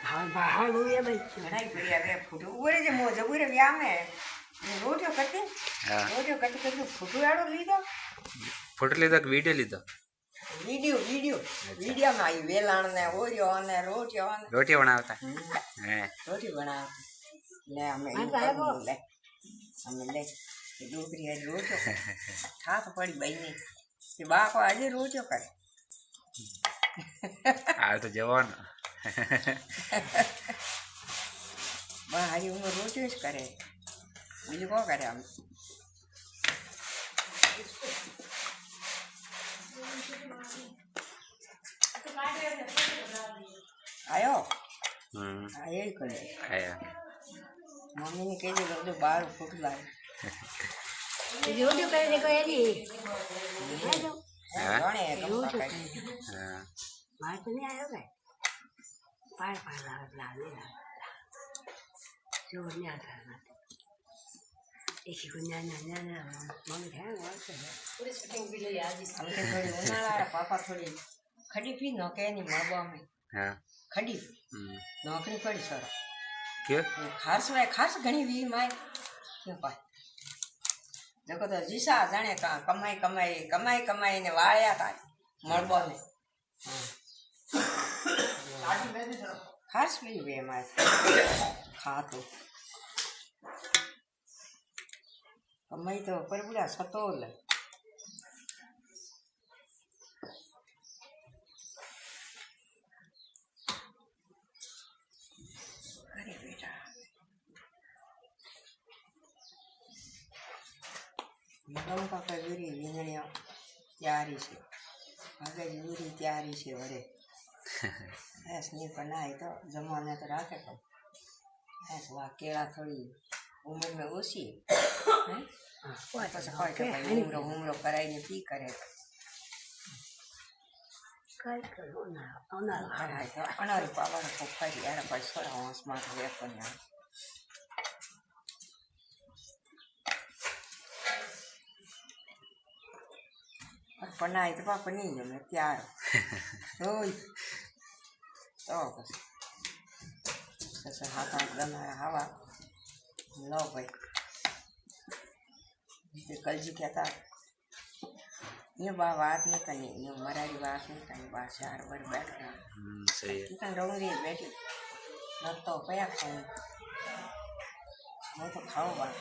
हाँ बाहर हो गया भाई घणाई बढ़िया वे फूटू उरे जे मो जबुरे व्या में रोटियो करती हाँ रोटियो कट कर फूटू आड़ो लीधो फोटो लीधो कि वीडियो लीधो वीडियो वीडियो वीडियो में आई वेलाण ने ओरियो ने रोटियो ने रोटी बनावता हे रोटी बना ले हमें ले हमें ले डोकरी आज रोटियो था तो पड़ी बई नहीं कि बा को आज रोटियो करे आ तो जवान बा आज उन रोटियो ज करे बीजू को करे हम आयो आयो ही करे आया मम्मी ने कही दे तो बाहर फूट लाए रोटियो करे देखो ये जाने रोटियो कम करे हाँ बाहर तो नहीं आया भाई पार पार ला जो नहीं आता एक ही को न्या मम्मी है वो तो पूरी शूटिंग भी ले आज हम के थोड़ी उनाला पापा थोड़ी खड़ी पी नो के नहीं मरबा में हाँ खड़ी नौकरी पड़ी सर क्यों खास घणी वी माय क्यों पाए देखो तो जीसा जाने का कमाई ने वाया था मरबो ने खास भी वे माय खा तो कमाई तो पर बुढ़ा सतोल अरे बेटा मगम का कजूरी विंगणिया तैयारी से आगे जूरी तैयारी से वरे ऐस नहीं बनाई तो जमाने तो राखे को ऐस वा केला थोड़ी उम्र में ओसी है पास कोई के हुमलो कराई ने पी करे काय करो ना ओना कराई तो अनारी पावा को खाई यार पर सोरा होस मा वे पन्या पनाई तो पापा नहीं है मैं तैयार ओय तो बस ऐसा हाथ एकदम हवा लो भाई ये कल जी कहता ये बात नहीं करनी ये मराठी बात नहीं करनी बात चार बार बैठ रहा सही है इतना रहूंगी बैठी न तो पया खाऊं मैं तो खाऊं बात